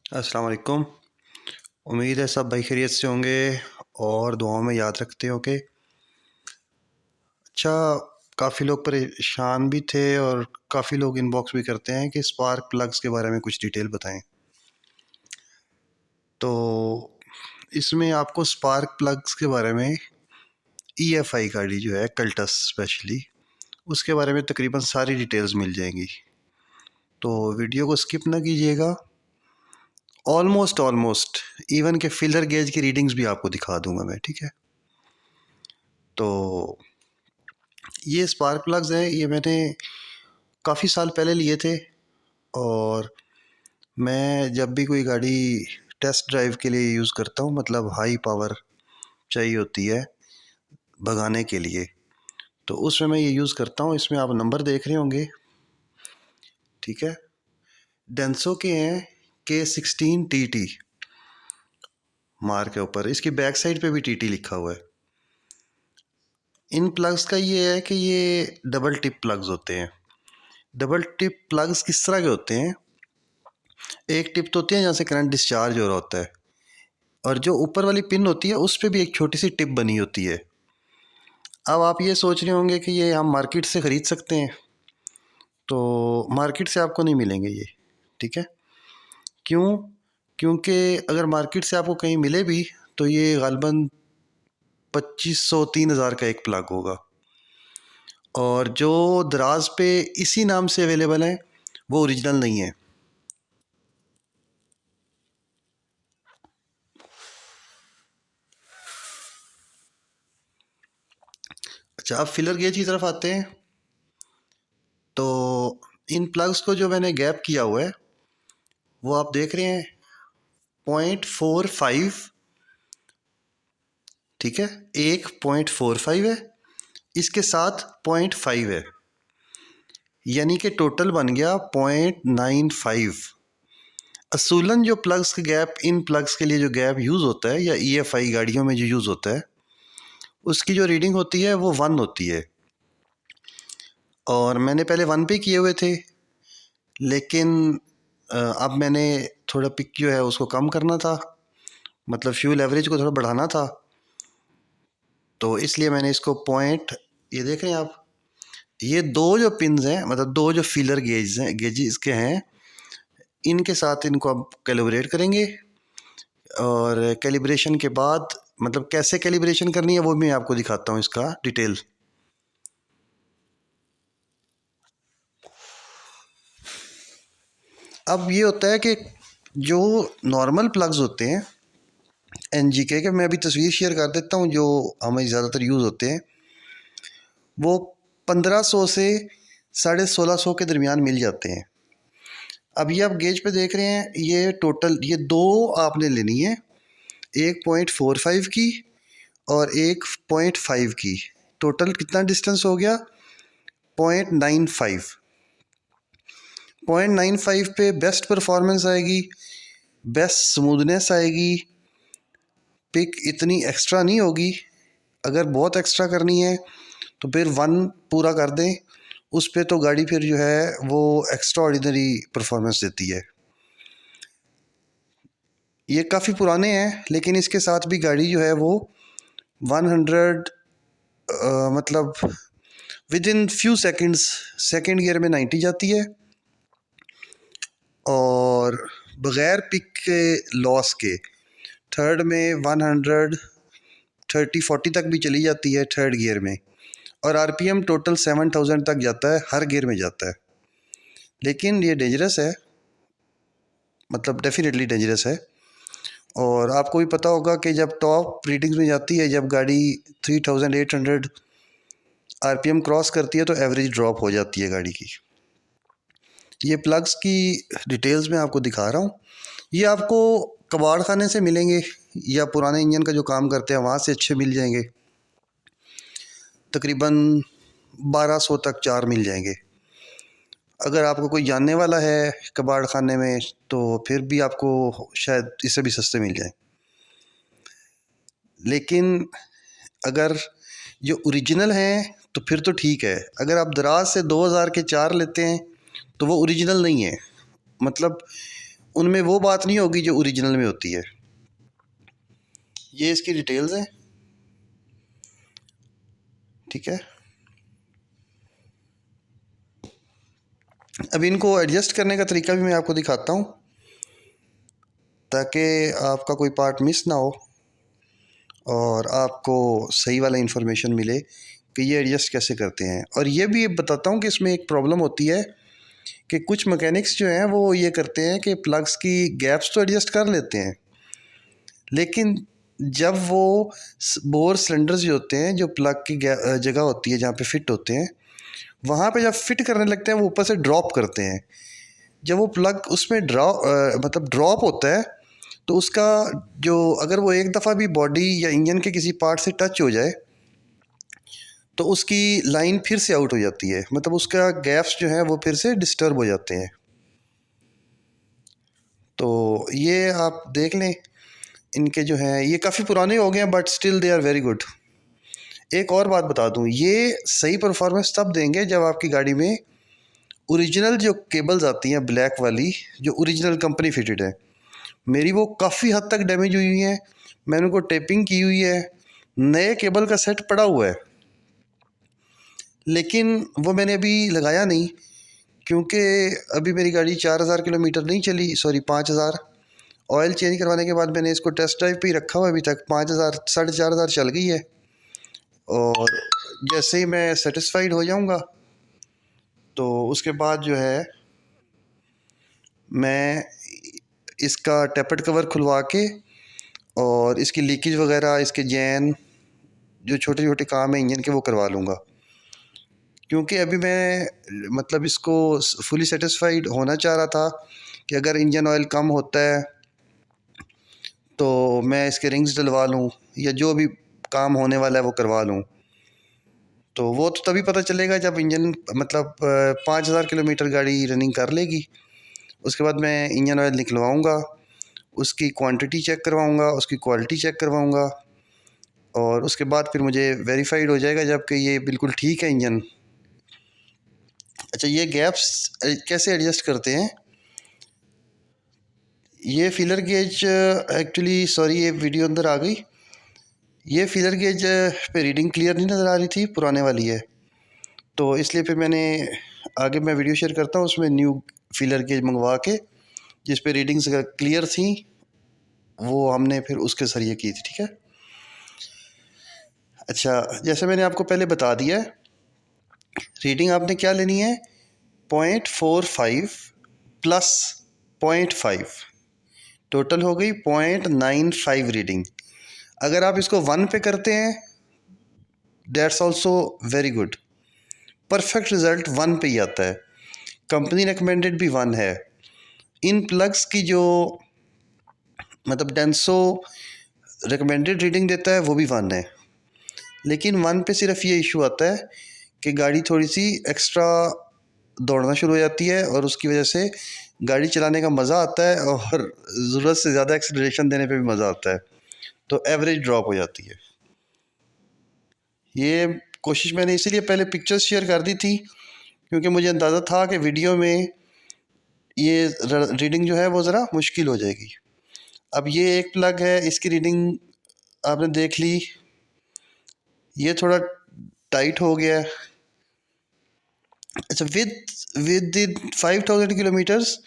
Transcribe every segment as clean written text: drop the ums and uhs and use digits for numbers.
अस्सलाम वालेकुम। उम्मीद है सब भाई खैरियत से होंगे और दुआओं में याद रखते हो के अच्छा। काफ़ी लोग परेशान भी थे और काफ़ी लोग इनबॉक्स भी करते हैं कि स्पार्क प्लग्स के बारे में कुछ डिटेल बताएं। तो इसमें आपको स्पार्क प्लग्स के बारे में EFI गाड़ी जो है कल्टस स्पेशली उसके बारे में तकरीबन सारी डिटेल्स मिल जाएंगी। तो वीडियो को स्किप ना कीजिएगा। ऑलमोस्ट इवन के फिलर गेज की रीडिंग्स भी आपको दिखा दूंगा मैं, ठीक है। तो ये स्पार्क प्लग्स हैं, ये मैंने काफ़ी साल पहले लिए थे और मैं जब भी कोई गाड़ी टेस्ट ड्राइव के लिए यूज़ करता हूँ, मतलब हाई पावर चाहिए होती है भगाने के लिए, तो उसमें मैं ये यूज़ करता हूँ। इसमें आप नंबर देख रहे होंगे, ठीक है। डेंसो के हैं K16TT मार्क के ऊपर, इसकी बैक साइड पे भी TT लिखा हुआ है। इन प्लग्स का ये है कि ये डबल टिप प्लग्स होते हैं। डबल टिप प्लग्स किस तरह के होते हैं? एक टिप तो होती है जहाँ से करंट डिस्चार्ज हो रहा होता है, और जो ऊपर वाली पिन होती है उस पर भी एक छोटी सी टिप बनी होती है। अब आप ये सोच रहे होंगे कि ये हम मार्केट से ख़रीद सकते हैं, तो मार्केट से आपको नहीं मिलेंगे ये, ठीक है। क्यों? क्योंकि अगर मार्केट से आपको कहीं मिले भी तो ये गालबन 2500-3000 का एक प्लग होगा, और जो दराज पे इसी नाम से अवेलेबल है वो ओरिजिनल नहीं है। अच्छा, अब फिलर गेज की तरफ आते हैं। तो इन प्लग्स को जो मैंने गैप किया हुआ है वो आप देख रहे हैं 0.45, ठीक है। एक 0.45 है, इसके साथ 0.5 है, यानी कि टोटल बन गया 0.95। असूलन जो प्लग्स के गैप, इन प्लग्स के लिए जो गैप यूज़ होता है या EFI गाड़ियों में जो यूज़ होता है, उसकी जो रीडिंग होती है वो 1 होती है। और मैंने पहले 1 पे किए हुए थे, लेकिन अब मैंने थोड़ा पिक जो है उसको कम करना था, मतलब फ्यूल एवरेज को थोड़ा बढ़ाना था, तो इसलिए मैंने इसको पॉइंट, ये देख रहे हैं आप, ये दो जो पिन्स हैं, मतलब दो जो फीलर गेजेस के हैं, इनके साथ इनको अब कैलिब्रेट करेंगे। और कैलिब्रेशन के बाद, मतलब कैसे कैलिब्रेशन करनी है वो मैं आपको दिखाता हूँ, इसका डिटेल। अब ये होता है कि जो नॉर्मल प्लग्स होते हैं NG के मैं अभी तस्वीर शेयर कर देता हूँ, जो हमें ज़्यादातर यूज़ होते हैं, वो 1500 से 1650 के दरमियान मिल जाते हैं। अब ये आप गेज पे देख रहे हैं, ये टोटल ये दो आपने लेनी है, एक 0.45 की और एक 0.5 की। टोटल कितना डिस्टेंस हो गया? 0.95। 0.95 पे बेस्ट परफॉर्मेंस आएगी, बेस्ट स्मूथनेस आएगी, पिक इतनी एक्स्ट्रा नहीं होगी। अगर बहुत एक्स्ट्रा करनी है तो फिर 1 पूरा कर दें, उस पे तो गाड़ी फिर जो है वो एक्स्ट्रा ऑर्डिनरी परफॉर्मेंस देती है। ये काफ़ी पुराने हैं, लेकिन इसके साथ भी गाड़ी जो है वो 100 मतलब with in few seconds second gear में 90 जाती है, और बग़ैर पिक के लॉस के थर्ड में 130-40 तक भी चली जाती है थर्ड गियर में, और RPM टोटल 7000 तक जाता है, हर गियर में जाता है। लेकिन ये डेंजरस है, मतलब डेफिनेटली डेंजरस है। और आपको भी पता होगा कि जब टॉप रीडिंग्स में जाती है, जब गाड़ी 3800 RPM क्रॉस करती है तो एवरेज ड्रॉप हो जाती है गाड़ी की। ये प्लग्स की डिटेल्स मैं आपको दिखा रहा हूँ। ये आपको कबाड़ खाने से मिलेंगे या पुराने इंजन का जो काम करते हैं वहाँ से अच्छे मिल जाएंगे। तकरीबन 1200 तक 4 मिल जाएंगे। अगर आपको कोई जानने वाला है कबाड़ खाने में तो फिर भी आपको शायद इससे भी सस्ते मिल जाए। लेकिन अगर जो ओरिजिनल हैं तो फिर तो ठीक है। अगर आप दराज से 2000 के 4 लेते हैं तो वो ओरिजिनल नहीं है, मतलब उनमें वो बात नहीं होगी जो ओरिजिनल में होती है। ये इसकी डिटेल्स हैं, ठीक है। अब इनको एडजस्ट करने का तरीका भी मैं आपको दिखाता हूँ, ताकि आपका कोई पार्ट मिस ना हो और आपको सही वाला इन्फॉर्मेशन मिले कि ये एडजस्ट कैसे करते हैं। और ये भी बताता हूँ कि इसमें एक प्रॉब्लम होती है कि कुछ मैकेनिक्स जो हैं वो ये करते हैं कि प्लग्स की गैप्स तो एडजस्ट कर लेते हैं, लेकिन जब वो बोर सिलेंडर्स जो होते हैं, जो प्लग की जगह होती है जहाँ पे फिट होते हैं, वहाँ पे जब फिट करने लगते हैं वो ऊपर से ड्रॉप करते हैं। जब वो प्लग उसमें मतलब ड्रॉप होता है, तो उसका जो, अगर वो एक दफ़ा भी बॉडी या इंजन के किसी पार्ट से टच हो जाए तो उसकी लाइन फिर से आउट हो जाती है, मतलब उसका गैप्स जो हैं वो फिर से डिस्टर्ब हो जाते हैं। तो ये आप देख लें, इनके जो हैं ये काफ़ी पुराने हो गए हैं but still they are very good. एक और बात बता दूं, ये सही परफॉर्मेंस तब देंगे जब आपकी गाड़ी में ओरिजिनल जो केबल्स आती हैं ब्लैक वाली, जो ओरिजिनल कंपनी फिटेड है। मेरी वो काफ़ी हद तक डैमेज हुई हैं, मैंने उनको टेपिंग की हुई है, नए केबल का सेट पड़ा हुआ है, लेकिन वो मैंने अभी लगाया नहीं, क्योंकि अभी मेरी गाड़ी 4000 किलोमीटर नहीं चली, सॉरी 5000। ऑयल चेंज करवाने के बाद मैंने इसको टेस्ट ड्राइव पे ही रखा हुआ, अभी तक 5000 4500 चल गई है। और जैसे ही मैं सेटिस्फाइड हो जाऊंगा तो उसके बाद जो है मैं इसका टेपर्ड कवर खुलवा के और इसकी लीकेज वगैरह, इसके जैन जो छोटे छोटे काम है इंजन के, वो करवा लूँगा। क्योंकि अभी मैं मतलब इसको फुली सेटिस्फाइड होना चाह रहा था कि अगर इंजन ऑयल कम होता है तो मैं इसके रिंग्स डलवा लूँ या जो भी काम होने वाला है वो करवा लूँ। तो वो तो तभी पता चलेगा जब इंजन मतलब 5000 किलोमीटर गाड़ी रनिंग कर लेगी। उसके बाद मैं इंजन ऑयल निकलवाऊँगा, उसकी क्वांटिटी चेक करवाऊँगा, उसकी क्वालिटी चेक करवाऊँगा और उसके बाद फिर मुझे वेरीफाइड हो जाएगा जबकि ये बिल्कुल ठीक है इंजन। अच्छा, ये गैप्स कैसे एडजस्ट करते हैं? ये फीलर गेज एक्चुअली, सॉरी ये वीडियो अंदर आ गई, ये फीलर गेज पे रीडिंग क्लियर नहीं नज़र आ रही थी, पुराने वाली है, तो इसलिए फिर मैंने आगे मैं वीडियो शेयर करता हूँ उसमें न्यू फीलर गेज मंगवा के जिस पे रीडिंग्स क्लियर थी वो हमने फिर उसके ज़रिए की थी, ठीक है। अच्छा, जैसे मैंने आपको पहले बता दिया, रीडिंग आपने क्या लेनी है, 0.45 प्लस 0.5, टोटल हो गई 0.95 रीडिंग। अगर आप इसको 1 पे करते हैं that's also very good, perfect result 1 पे ही आता है। कंपनी रिकमेंडेड भी 1 है। इन प्लग्स की जो मतलब डेंसो रिकमेंडेड रीडिंग देता है वो भी 1 है, लेकिन 1 पे सिर्फ ये इशू आता है कि गाड़ी थोड़ी सी एक्स्ट्रा दौड़ना शुरू हो जाती है और उसकी वजह से गाड़ी चलाने का मज़ा आता है और ज़रूरत से ज़्यादा एक्सीलरेशन देने पे भी मज़ा आता है, तो एवरेज ड्रॉप हो जाती है। ये कोशिश मैंने इसीलिए पहले पिक्चर्स शेयर कर दी थी क्योंकि मुझे अंदाज़ा था कि वीडियो में ये रीडिंग जो है वो ज़रा मुश्किल हो जाएगी। अब ये एक प्लग है, इसकी रीडिंग आपने देख ली, ये थोड़ा टाइट हो गया। अच्छा, विद 5000 किलोमीटर्स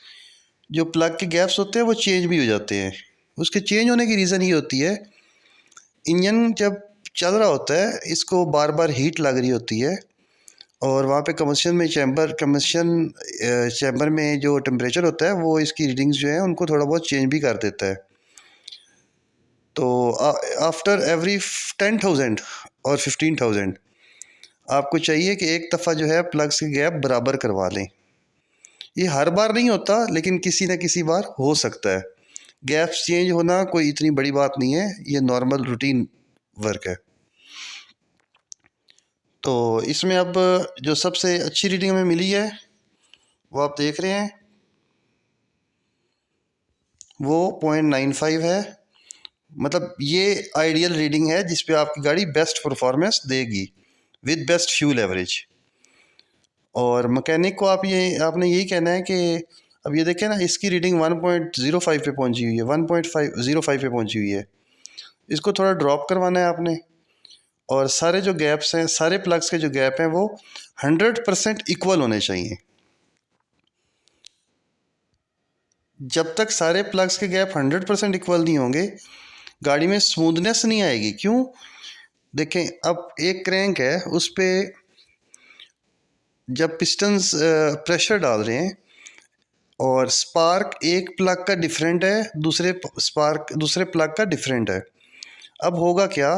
जो प्लग के गैप्स होते हैं वो चेंज भी हो जाते हैं। उसके चेंज होने की रीज़न ये होती है, इंजन जब चल रहा होता है इसको बार बार हीट लग रही होती है और वहाँ पे कम्बशन चैम्बर में जो टेम्परेचर होता है वो इसकी रीडिंग्स जो है उनको थोड़ा बहुत चेंज भी कर देता है। तो आफ्टर एवरी 10,000 और 15,000 आपको चाहिए कि एक दफ़ा जो है प्लग्स के गैप बराबर करवा लें। ये हर बार नहीं होता लेकिन किसी न किसी बार हो सकता है। गैप्स चेंज होना कोई इतनी बड़ी बात नहीं है, ये नॉर्मल रूटीन वर्क है। तो इसमें अब जो सबसे अच्छी रीडिंग हमें मिली है वो आप देख रहे हैं, वो 0.95 है। मतलब ये आइडियल रीडिंग है जिस पे आपकी गाड़ी बेस्ट परफॉर्मेंस देगी विद बेस्ट फ्यूल एवरेज। और मैकेनिक को आपने यही कहना है कि अब ये देखें ना, इसकी रीडिंग 1.05 पे पहुंची हुई है, 1.505 पे पहुंची हुई है। इसको थोड़ा ड्रॉप करवाना है आपने, और सारे जो गैप्स हैं, सारे प्लग्स के जो गैप हैं वो 100% इक्वल होने चाहिए। जब तक सारे प्लग्स के गैप 100% इक्वल नहीं होंगे, गाड़ी में स्मूथनेस नहीं आएगी। क्यों? देखें, अब एक क्रैंक है, उस पर जब पिस्टन्स प्रेशर डाल रहे हैं और स्पार्क एक प्लग का डिफरेंट है, दूसरे प्लग का डिफरेंट है। अब होगा क्या,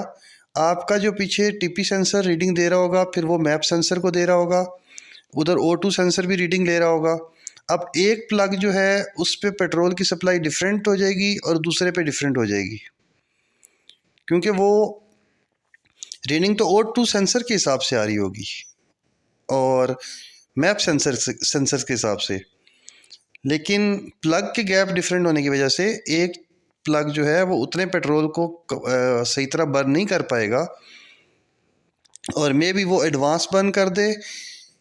आपका जो पीछे टीपी सेंसर रीडिंग दे रहा होगा, फिर वो मैप सेंसर को दे रहा होगा, उधर O2 सेंसर भी रीडिंग ले रहा होगा। अब एक प्लग जो है उस पर पेट्रोल की सप्लाई डिफरेंट हो जाएगी और दूसरे पे डिफरेंट हो जाएगी, क्योंकि वो रीडिंग तो O2 सेंसर के हिसाब से आ रही होगी और मैप सेंसर के हिसाब से, लेकिन प्लग के गैप डिफरेंट होने की वजह से एक प्लग जो है वो उतने पेट्रोल को सही तरह बर्न नहीं कर पाएगा, और मे बी वो एडवांस बर्न कर दे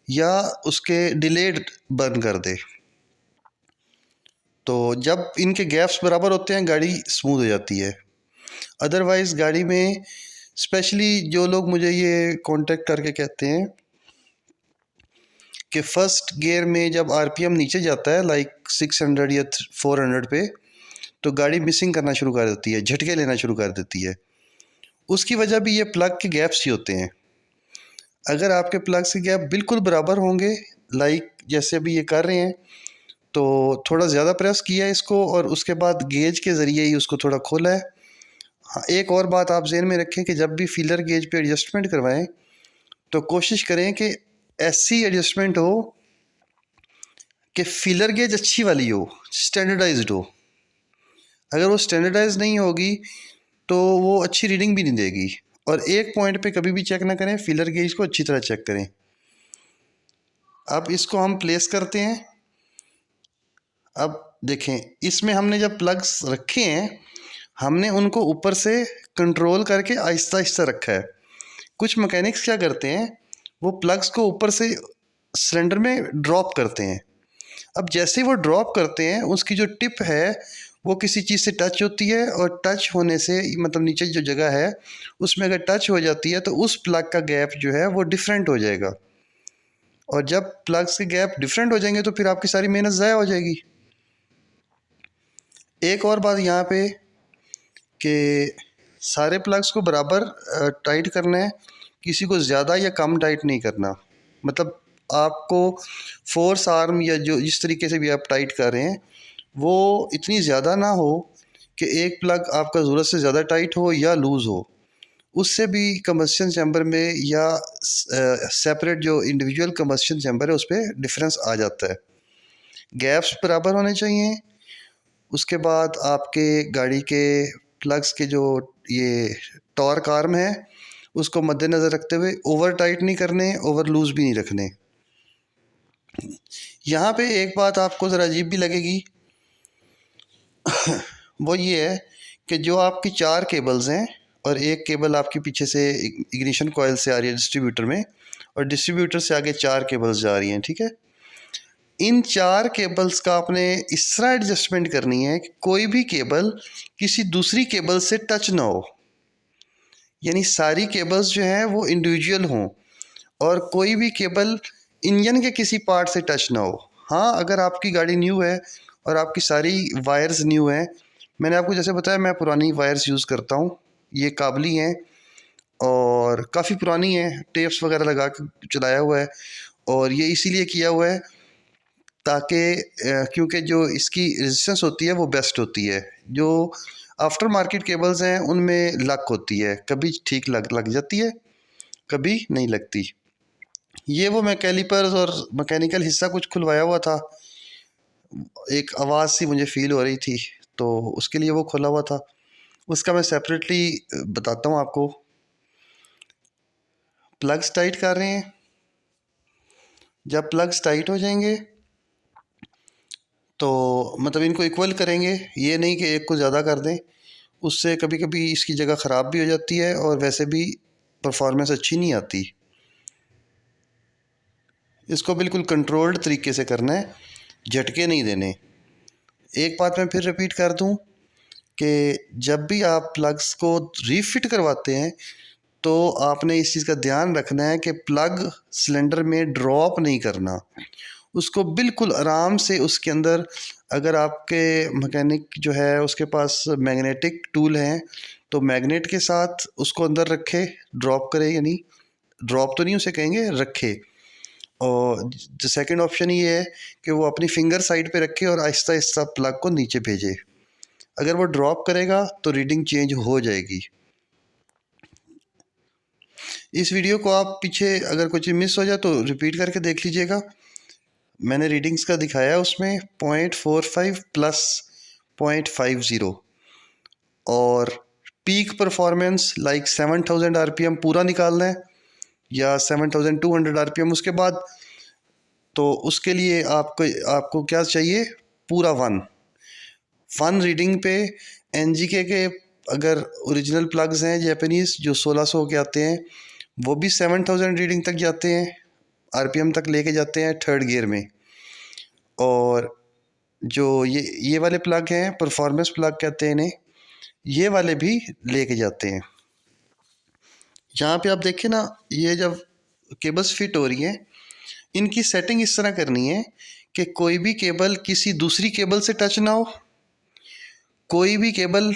या उसके डिलेड बर्न कर दे। तो जब इनके गैप्स बराबर होते हैं, गाड़ी स्मूथ हो जाती है। अदरवाइज़ गाड़ी में, स्पेशली जो लोग मुझे ये कांटेक्ट करके कहते हैं कि फ़र्स्ट गियर में जब आरपीएम नीचे जाता है, लाइक 600 या 400 पे, तो गाड़ी मिसिंग करना शुरू कर देती है, झटके लेना शुरू कर देती है। उसकी वजह भी ये प्लग के गैप्स ही होते हैं। अगर आपके प्लग्स के गैप बिल्कुल बराबर होंगे, लाइक जैसे अभी ये कर रहे हैं, तो थोड़ा ज़्यादा प्रेस किया है इसको और उसके बाद गेज के ज़रिए ही उसको थोड़ा खोला है। हाँ, एक और बात आप ज़हन में रखें कि जब भी फीलर गेज पे एडजस्टमेंट करवाएं तो कोशिश करें कि ऐसी एडजस्टमेंट हो कि फीलर गेज अच्छी वाली हो, स्टैंडर्डाइज्ड हो। अगर वो स्टैंडर्डाइज नहीं होगी तो वो अच्छी रीडिंग भी नहीं देगी। और एक पॉइंट पे कभी भी चेक ना करें, फीलर गेज को अच्छी तरह चेक करें। अब इसको हम प्लेस करते हैं। अब देखें, इसमें हमने जब प्लग्स रखे हैं, हमने उनको ऊपर से कंट्रोल करके आहिस्ता आहिस्ता रखा है। कुछ मैकेनिक्स क्या करते हैं, वो प्लग्स को ऊपर से सिलेंडर में ड्रॉप करते हैं। अब जैसे वो ड्रॉप करते हैं, उसकी जो टिप है वो किसी चीज़ से टच होती है, और टच होने से मतलब नीचे जो जगह है उसमें अगर टच हो जाती है तो उस प्लग का गैप जो है वो डिफरेंट हो जाएगा। और जब प्लग्स के गैप डिफरेंट हो जाएंगे तो फिर आपकी सारी मेहनत ज़ाया हो जाएगी। एक और बात यहाँ पे कि सारे प्लग्स को बराबर टाइट करना है, किसी को ज़्यादा या कम टाइट नहीं करना। मतलब आपको फोर्स आर्म या जो जिस तरीके से भी आप टाइट कर रहे हैं वो इतनी ज़्यादा ना हो कि एक प्लग आपका ज़रूरत से ज़्यादा टाइट हो या लूज़ हो। उससे भी कंबस्शन चैम्बर में या सेपरेट जो इंडिविजुअल कंबस्शन चैम्बर है उस पर डिफरेंस आ जाता है। गैप्स बराबर होने चाहिए। उसके बाद आपके गाड़ी के प्लग्स के जो ये टॉर्क आर्म है उसको मद्देनज़र रखते हुए ओवर टाइट नहीं करने, ओवर लूज़ भी नहीं रखने। यहाँ पे एक बात आपको ज़रा अजीब भी लगेगी, वो ये है कि जो आपकी 4 केबल्स हैं और एक केबल आपके पीछे से इग्निशन कॉइल से आ रही है डिस्ट्रीब्यूटर में, और डिस्ट्रीब्यूटर से आगे 4 केबल्स जा रही हैं, ठीक है। इन 4 केबल्स का आपने इस तरह एडजस्टमेंट करनी है कि कोई भी केबल किसी दूसरी केबल से टच ना हो, यानी सारी केबल्स जो हैं वो इंडिविजुअल हों और कोई भी केबल इंजन के किसी पार्ट से टच ना हो। हाँ, अगर आपकी गाड़ी न्यू है और आपकी सारी वायर्स न्यू हैं, मैंने आपको जैसे बताया मैं पुरानी वायर्स यूज़ करता हूँ, ये काबली हैं और काफ़ी पुरानी है, टेप्स वगैरह लगा के चलाया हुआ है, और ये इसीलिए किया हुआ है ताकि क्योंकि जो इसकी रेजिस्टेंस होती है वो बेस्ट होती है। जो आफ्टर मार्केट केबल्स हैं उनमें लक होती है, कभी ठीक लग जाती है, कभी नहीं लगती। ये वो मैं कैलिपर्स और मैकेनिकल हिस्सा कुछ खुलवाया हुआ था, एक आवाज़ सी मुझे फ़ील हो रही थी तो उसके लिए वो खुला हुआ था, उसका मैं सेपरेटली बताता हूँ आपको। प्लग्स टाइट कर रहे हैं। जब प्लग्स टाइट हो जाएंगे तो मतलब इनको इक्वल करेंगे, ये नहीं कि एक को ज़्यादा कर दें, उससे कभी कभी इसकी जगह ख़राब भी हो जाती है और वैसे भी परफॉर्मेंस अच्छी नहीं आती। इसको बिल्कुल कंट्रोल्ड तरीके से करना है। झटके नहीं देने। एक बात मैं फिर रिपीट कर दूं कि जब भी आप प्लग्स को रीफिट करवाते हैं तो आपने इस चीज़ का ध्यान रखना है कि प्लग सिलेंडर में ड्रॉप नहीं करना, उसको बिल्कुल आराम से उसके अंदर, अगर आपके मैकेनिक जो है उसके पास मैग्नेटिक टूल हैं तो मैग्नेट के साथ उसको अंदर रखे, ड्रॉप करे, यानी ड्रॉप तो नहीं उसे कहेंगे, रखे। और जो सेकंड ऑप्शन ये है कि वो अपनी फिंगर साइड पे रखे और आहिस्ता आहिस्ता प्लग को नीचे भेजे। अगर वो ड्रॉप करेगा तो रीडिंग चेंज हो जाएगी। इस वीडियो को आप पीछे अगर कुछ मिस हो जाए तो रिपीट करके देख लीजिएगा। मैंने रीडिंग्स का दिखाया उसमें 0.45 प्लस 0.50 और पीक परफॉर्मेंस लाइक 7000 आरपीएम पूरा निकालना है या 7200 आरपीएम उसके बाद। तो उसके लिए आपको क्या चाहिए, पूरा वन रीडिंग पे एनजीके के अगर ओरिजिनल प्लग्स हैं जैपनीज़ जो 1600 के आते हैं वो भी 7000 रीडिंग तक जाते हैं, आरपीएम तक लेके जाते हैं थर्ड गियर में। और जो ये वाले प्लग हैं परफॉर्मेंस प्लग कहते हैं इन्हें, ये वाले भी लेके जाते हैं। यहाँ पे आप देखें ना, ये जब केबल्स फिट हो रही हैं इनकी सेटिंग इस तरह करनी है कि कोई भी केबल किसी दूसरी केबल से टच ना हो, कोई भी केबल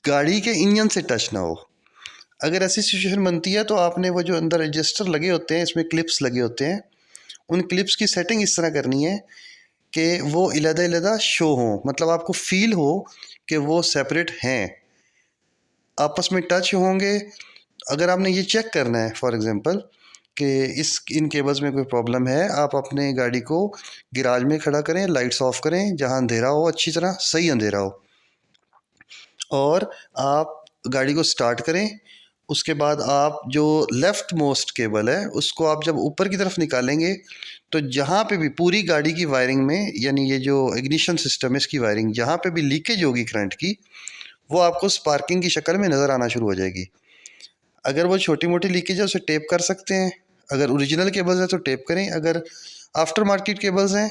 गाड़ी के इंजन से टच ना हो। अगर ऐसी सिचुएशन बनती है तो आपने वो जो अंदर एडजस्टर लगे होते हैं, इसमें क्लिप्स लगे होते हैं, उन क्लिप्स की सेटिंग इस तरह करनी है कि वो अलग-अलग शो हो, मतलब आपको फील हो कि वो सेपरेट हैं, आपस में टच होंगे। अगर आपने ये चेक करना है फॉर एग्जांपल कि इन केबल्स में कोई प्रॉब्लम है, आप अपने गाड़ी को गैराज में खड़ा करें, लाइट्स ऑफ करें जहां अंधेरा हो, अच्छी तरह सही अंधेरा हो, और आप गाड़ी को स्टार्ट करें। उसके बाद आप जो लेफ़्ट मोस्ट केबल है उसको आप जब ऊपर की तरफ निकालेंगे तो जहाँ पे भी पूरी गाड़ी की वायरिंग में, यानी ये जो इग्निशन सिस्टम है इसकी वायरिंग, जहाँ पे भी लीकेज होगी करंट की, वो आपको स्पार्किंग की शक्ल में नज़र आना शुरू हो जाएगी। अगर वो छोटी मोटी लीकेज है उसे टेप कर सकते हैं, अगर ओरिजिनल केबल्स हैं तो टेप करें, अगर आफ्टर मार्केट केबल्स हैं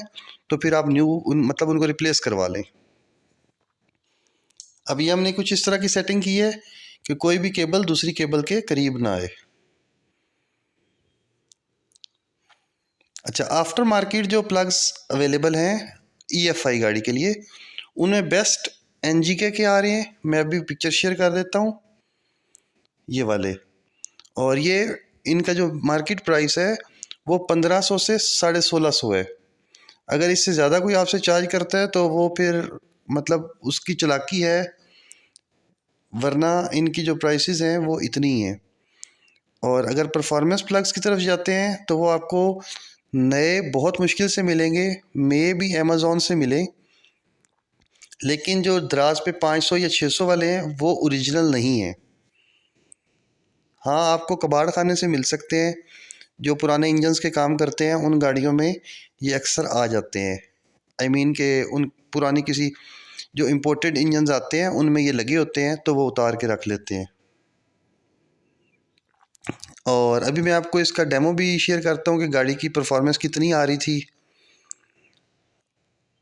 तो फिर आप मतलब उनको रिप्लेस करवा लें। अभी हमने कुछ इस तरह की सेटिंग की है कि कोई भी केबल दूसरी केबल के करीब ना आए। अच्छा, आफ्टर मार्केट जो प्लग्स अवेलेबल हैं ईएफआई गाड़ी के लिए, उनमें बेस्ट एनजीके के आ रहे हैं। मैं अभी पिक्चर शेयर कर देता हूँ, ये वाले। और ये इनका जो मार्केट प्राइस है वो 1500 से 1650 है। अगर इससे ज़्यादा कोई आपसे चार्ज करता है तो वो फिर मतलब उसकी चालाकी है, वरना इनकी जो प्राइसेस हैं वो इतनी ही हैं। और अगर परफॉर्मेंस प्लग्स की तरफ जाते हैं तो वो आपको नए बहुत मुश्किल से मिलेंगे, मे भी अमेज़ॉन से मिले, लेकिन जो दराज पे 500 या 600 वाले हैं वो ओरिजिनल नहीं हैं। हाँ, आपको कबाड़ खाने से मिल सकते हैं, जो पुराने इंजन्स के काम करते हैं उन गाड़ियों में ये अक्सर आ जाते हैं। आई मीन के उन पुरानी किसी जो इम्पोर्टेड इंजन्स आते हैं उनमें ये लगे होते हैं तो वो उतार के रख लेते हैं। और अभी मैं आपको इसका डेमो भी शेयर करता हूँ कि गाड़ी की परफॉर्मेंस कितनी आ रही थी,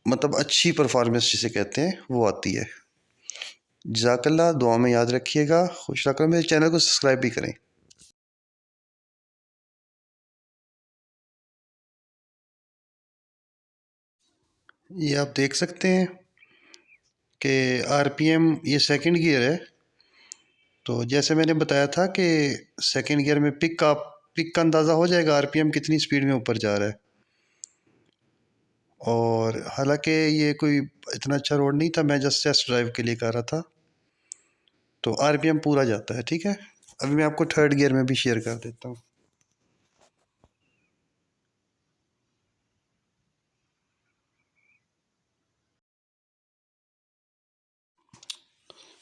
मतलब अच्छी परफॉर्मेंस जिसे कहते हैं वो आती है। जज़ाकल्लाह, दुआ में याद रखिएगा, खुश रखो, मेरे चैनल को सब्सक्राइब भी करें। ये आप देख सकते हैं कि आरपीएम ये सेकंड गियर है। तो जैसे मैंने बताया था कि सेकंड गियर में पिक का अंदाज़ा हो जाएगा आरपीएम कितनी स्पीड में ऊपर जा रहा है। और हालांकि ये कोई इतना अच्छा रोड नहीं था, मैं जस्ट टेस्ट ड्राइव के लिए कर रहा था, तो आरपीएम पूरा जाता है। ठीक है, अभी मैं आपको थर्ड गियर में भी शेयर कर देता हूँ।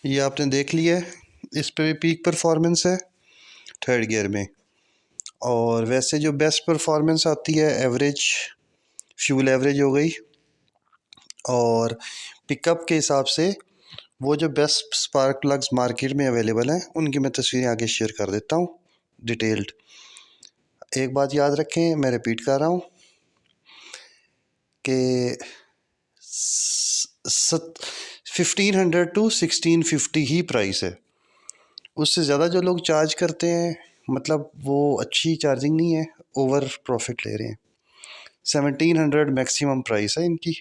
ये आपने देख लिया है, इस पे भी पीक परफॉर्मेंस है थर्ड गियर में। और वैसे जो बेस्ट परफॉर्मेंस आती है एवरेज, फ्यूल एवरेज हो गई, और पिकअप के हिसाब से वो जो बेस्ट स्पार्क प्लग्स मार्केट में अवेलेबल हैं उनकी मैं तस्वीरें आगे शेयर कर देता हूँ डिटेल्ड। एक बात याद रखें, मैं रिपीट कर रहा हूँ कि 1500 to 1650 ही प्राइस है। उससे ज़्यादा जो लोग चार्ज करते हैं मतलब वो अच्छी चार्जिंग नहीं है, ओवर प्रॉफिट ले रहे हैं। 1700 मैक्सिमम प्राइस है इनकी,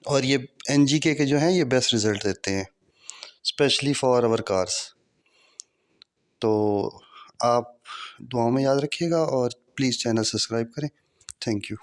और ये NGK के जो हैं ये बेस्ट रिज़ल्ट देते हैं स्पेशली फॉर आवर कार्स। तो आप दुआओं में याद रखिएगा और प्लीज़ चैनल सब्सक्राइब करें। Thank you.